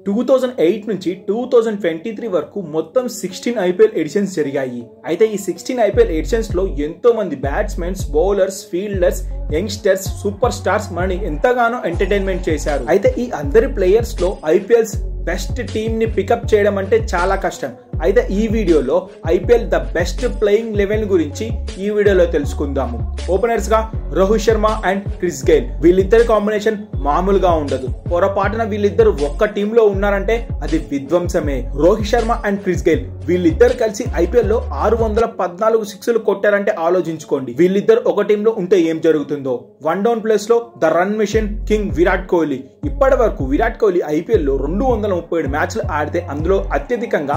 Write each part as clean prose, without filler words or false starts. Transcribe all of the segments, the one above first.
2008 నుంచి 2023 వరకు మొత్తం 16 ఐపీఎల్ ఎడిషన్స్ జరిగాయి. అయితే ఈ 16 ఐపీఎల్ ఎడిషన్స్ లో ఎంతో మంది batsmen, bowlers, fielders, youngsters, super stars మనని ఎంతగానో ఎంటర్టైన్మెంట్ చేశారు. అయితే ఈ అందరి ప్లేయర్స్ లో ఐపీఎల్స్ బెస్ట్ టీమ్ ని పికప్ చేయడం అంటే చాలా కష్టం. అయితే ఈ వీడియోలో ఐపీఎల్ ద బెస్ట్ ప్లేయింగ్ 11 గురించి ఈ వీడియోలో తెలుసుకుందాము. ఓపెనర్స్ గా Rohit Sharma and Chris Gayle, వీళ్ళిద్దరి కాంబినేషన్ మామూలుగా ఉండదు. పొరపాటున వీళ్ళిద్దరు ఒక్క టీమ్ లో ఉన్నారంటే అది విధ్వంసమే. Rohit Sharma and Chris Gayle వీళ్ళిద్దరు కలిసి ఐపీఎల్ లో 614 సిక్స్లు కొట్టారంటే ఆలోచించుకోండి. వీళ్ళిద్దరు ఒక టీమ్ లో ఉంటే ఏం జరుగుతుందో. వన్ డౌన్ ప్లేస్ లో the run machine king Virat Kohli. ఇప్పటి వరకు విరాట్ కోహ్లీ ఐపీఎల్ లో 237 మ్యాచ్లు ఆడితే అందులో అత్యధికంగా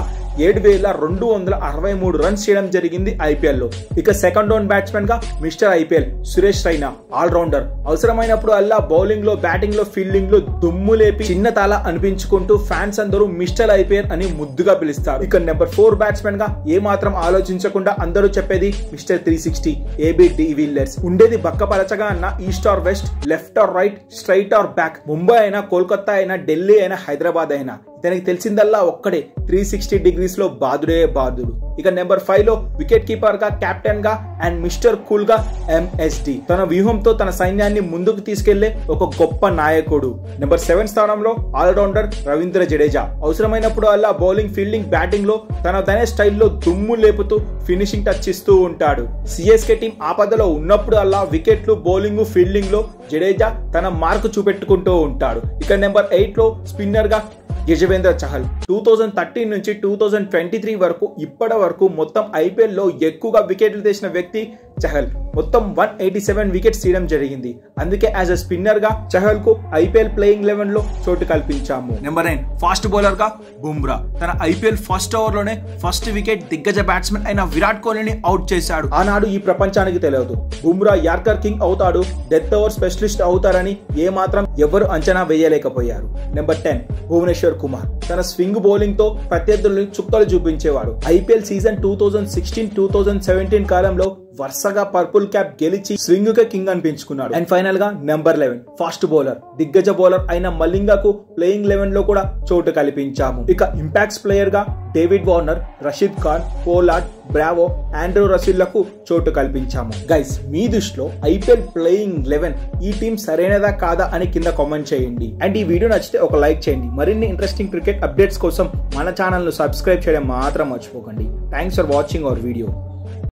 7,263 రన్స్ చేయడం జరిగింది ఐపీఎల్ లో. ఇక సెకండ్ డౌన్ బ్యాట్స్మెన్ గా mister IPL Suresh Raina, allrounder. అవసరమైనప్పుడు అల్లా బౌలింగ్ లో, బ్యాటింగ్ లో, ఫీల్డింగ్ లో దుమ్ము లేపి చిన్న తాళ అనిపించుకుంటూ ఫ్యాన్స్ అందరూ మిస్టర్ ఐపీఎల్ అని ముద్దుగా పిలుస్తారు. ఇక నెంబర్ 4 బ్యాట్స్మెన్ గా ఏ మాత్రం ఆలోచించకుండా అందరూ చెప్పేది మిస్టర్ 360 ఏబీ డివిలియర్స్. ఉండేది బక్కపలచగా అన్న east or west, left or right, straight or back, Mumbai అయినా, కోల్కతా అయినా, ఢిల్లీ అయినా, హైదరాబాద్ అయినా, ఇతనికి తెలిసిందల్లా ఒక్కడే 360 డిగ్రీస్ లో బాదుడే బాదుడు. ఇక నెంబర్ 5 లో వికెట్ కీపర్ గా, కెప్టెన్ గా అండ్ మిస్టర్ కూల్ గా ఎంఎస్డి. తన వ్యూహంతో తన సైన్యాన్ని ముందుకు తీసుకెళ్లే ఒక గొప్ప నాయకుడు. నెంబర్ 7 స్థానంలో ఆల్రౌండర్ రవీంద్ర జడేజా. అవసరమైనప్పుడు అల్లా బౌలింగ్, ఫీల్డింగ్, బ్యాటింగ్ లో తనదనే స్టైల్లో దుమ్ము లేపుతూ ఫినిషింగ్ టచ్ ఇస్తూ ఉంటాడు. సిఎస్కే టీం ఆపదలో ఉన్నప్పుడు అల్లా వికెట్లు, బౌలింగ్, ఫీల్డింగ్ లో జడేజా తన మార్కు చూపెట్టుకుంటూ ఉంటాడు. ఇక నెంబర్ 8 లో స్పిన్నర్ గా యజవేంద్ర చహల్. 2013 నుంచి 2023 వరకు ఇప్పటి వరకు మొత్తం ఐపీఎల్ లో ఎక్కువగా వికెట్లు తీసిన వ్యక్తి చహల్. మొత్తం 187 వికెట్స్ తీయడం జరిగింది. అందుకే యాజ్ అ స్పిన్నర్ గా చహల్ కు ఐపీఎల్ ప్లేయింగ్ 11 లో చోటు కల్పించాము. నెంబర్ 9 ఫాస్ట్ బౌలర్ గా బుమ్రా. తన ఐపీఎల్ ఫస్ట్ ఓవర్ లోనే ఫస్ట్ వికెట్ దిగ్గజ బ్యాట్స్మెన్ అయిన విరాట్ కోహ్లీని అవుట్ చేశాడు. ఆనాడు ఈ ప్రపంచానికి తెలియదు బుమ్రా యార్కర్ కింగ్ అవుతాడు, డెత్ ఓవర్ స్పెషలిస్ట్ అవుతారని ఏ మాత్రం ఎవరు అంచనా వేయలేకపోయారు. నెంబర్ 10 భువనేశ్వర్ కుమార్. తన స్వింగ్ బౌలింగ్ తో ప్రత్యర్థుల్ని చుక్కలు చూపించేవాడు. ఐపీఎల్ సీజన్ 2016-2017 కాలంలో వరుసగా పర్పుల్ క్యాప్ గెలిచి స్వింగ్ కి కింగ్ అనిపించుకున్నాడు. అండ్ ఫైనల్ గా నెంబర్ 11 ఫాస్ట్ బౌలర్, దిగ్గజ బౌలర్ అయిన మలింగాకు ప్లేయింగ్ 11 లో కూడా చోటు కల్పించాము. ఇక ఇంపాక్ట్స్ ప్లేయర్ గా David Warner, Rashid Khan, Pollard, Bravo, Andrew రసిల్లకు చోటు కల్పించాము. గైస్, మీ దృష్టిలో ఐపీఎల్ ప్లేయింగ్ 11 ఈ టీం సరైనదా కాదా అని కింద కామెంట్ చేయండి. అండ్ ఈ వీడియో నచ్చితే ఒక లైక్ చేయండి. మరిన్ని ఇంట్రెస్టింగ్ క్రికెట్ అప్డేట్స్ కోసం మన ఛానల్ ను సబ్స్క్రైబ్ చేయడం మాత్రం మర్చిపోకండి. Thanks for watching our video.